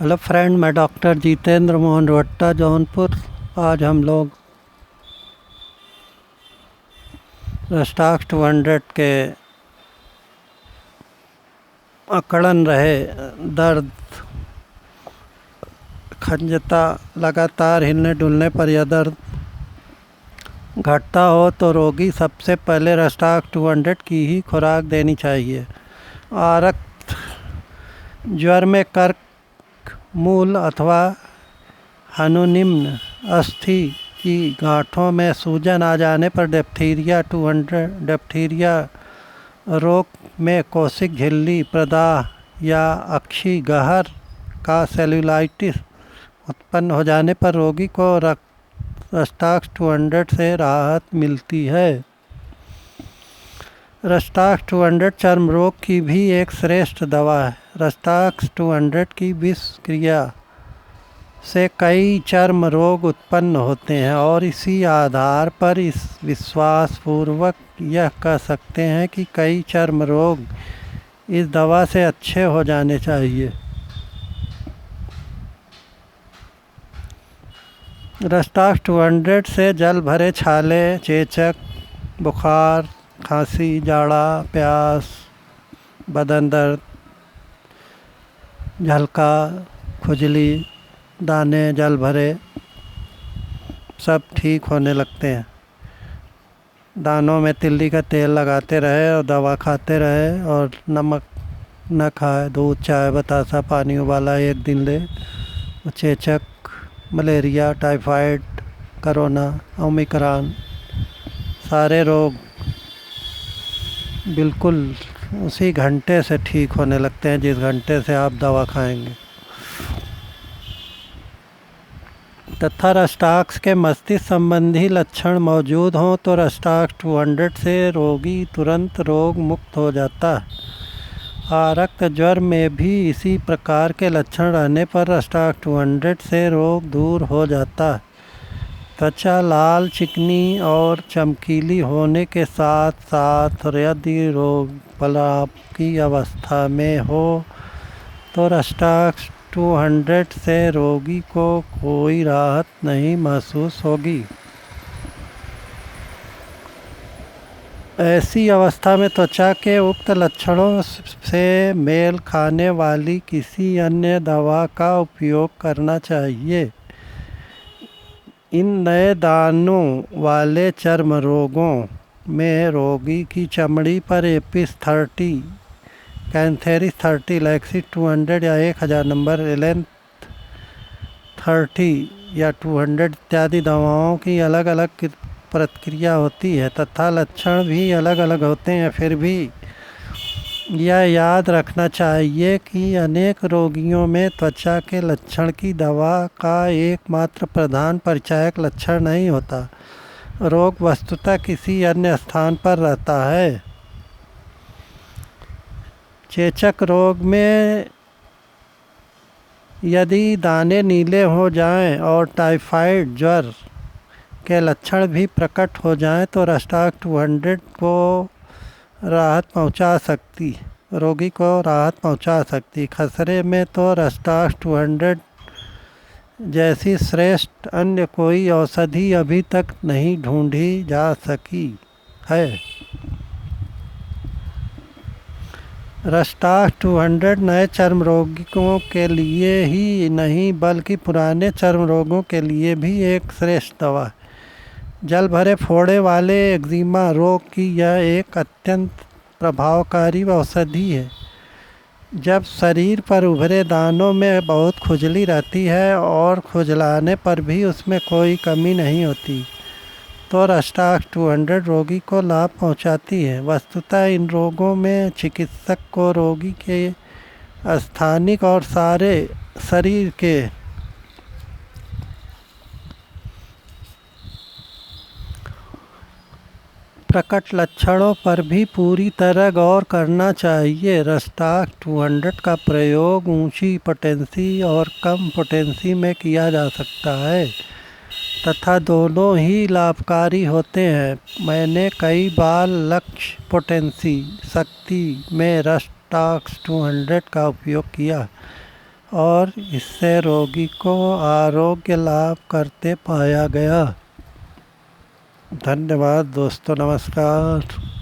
Hello friend, मैं doctor Jitendra Mohan रोहट्टा, Jaunpur. आज हम लोग रस्टाक्स 200 के अकड़न रहे दर्द, खंजता, लगातार हिलने डुलने पर यह दर्द घटता हो तो रोगी सबसे पहले रस्टाक्स 200 की ही खुराक देनी चाहिए। आरक्त ज्वर में कर्क मूल अथवा हनुनिम्न अस्थि की गांठों में सूजन आ जाने पर डिप्थीरिया रोग में कोशिक झिल्ली प्रदाह या अक्षी गहर का सेल्यूलाइटिस उत्पन्न हो जाने पर रोगी को रस्टाक्स 200 से राहत मिलती है। रस्टाक्स 200 चर्म रोग की भी एक श्रेष्ठ दवा है। रस्टाक्स 200 की विष क्रिया से कई चर्म रोग उत्पन्न होते हैं और इसी आधार पर इस विश्वास पूर्वक यह कह सकते हैं कि कई चर्म रोग इस दवा से अच्छे हो जाने चाहिए। रस्टाक्स 200 से जल भरे छाले, चेचक, बुखार, खांसी, जाड़ा, प्यास, बदन दर्द, झलका, खुजली, दाने जल भरे सब ठीक होने लगते हैं। दानों में तिल्ली का तेल लगाते रहे और दवा खाते रहे और नमक न खाए, दूध, चाय, बतासा, पानी उबाला 1 दिन ले। चेचक, मलेरिया, टाइफाइड, कोरोना, ओमिक्रॉन सारे रोग बिल्कुल उसी घंटे से ठीक होने लगते हैं जिस घंटे से आप दवा खाएंगे। तथा रस्टाक्स के मस्तिष्क संबंधी लक्षण मौजूद हों तो रस्टाक्स 200 से रोगी तुरंत रोग मुक्त हो जाता है। आरक्त ज्वर में भी इसी प्रकार के लक्षण रहने पर रस्टाक्स 200 से रोग दूर हो जाता है। त्वचा लाल, चिकनी और चमकीली होने के साथ साथ यदि रोग पलाप की अवस्था में हो तो रस्टाक्स 200 से रोगी को कोई राहत नहीं महसूस होगी। ऐसी अवस्था में त्वचा के उक्त लक्षणों से मेल खाने वाली किसी अन्य दवा का उपयोग करना चाहिए। इन नए दानों वाले चर्म रोगों में रोगी की चमड़ी पर एपिस 30, कैंथेरिस 30, लैक्सिस 200 या 1000 नंबर, एलेंथ 30 या 200 इत्यादि दवाओं की अलग अलग प्रतिक्रिया होती है तथा लक्षण भी अलग अलग होते हैं। फिर भी यह याद रखना चाहिए कि अनेक रोगियों में त्वचा के लक्षण की दवा का एकमात्र प्रधान परिचायक लक्षण नहीं होता। रोग वस्तुतः किसी अन्य स्थान पर रहता है। चेचक रोग में यदि दाने नीले हो जाएं और टाइफाइड ज्वर के लक्षण भी प्रकट हो जाएं तो रस्टाक्स 200 को रोगी को राहत पहुंचा सकती। खसरे में तो रस्टाक्स 200 जैसी श्रेष्ठ अन्य कोई औषधि अभी तक नहीं ढूंढी जा सकी है। रस्टाक्स 200 नए चर्म रोगियों के लिए ही नहीं बल्कि पुराने चर्म रोगों के लिए भी एक श्रेष्ठ दवा है। जल भरे फोड़े वाले एक्जिमा रोग की यह एक अत्यंत प्रभावकारी औषधि है। जब शरीर पर उभरे दानों में बहुत खुजली रहती है और खुजलाने पर भी उसमें कोई कमी नहीं होती तो रस्टाक्स 200 रोगी को लाभ पहुंचाती है। वस्तुतः इन रोगों में चिकित्सक को रोगी के स्थानिक और सारे शरीर के प्रकट लक्षणों पर भी पूरी तरह गौर करना चाहिए। रस्टाक्स 200 का प्रयोग ऊंची पोटेंसी और कम पोटेंसी में किया जा सकता है तथा दोनों ही लाभकारी होते हैं। मैंने कई बार लक्ष्य पोटेंसी शक्ति में रस्टाक्स 200 का उपयोग किया और इससे रोगी को आरोग्य लाभ करते पाया गया। धन्यवाद दोस्तों, नमस्कार।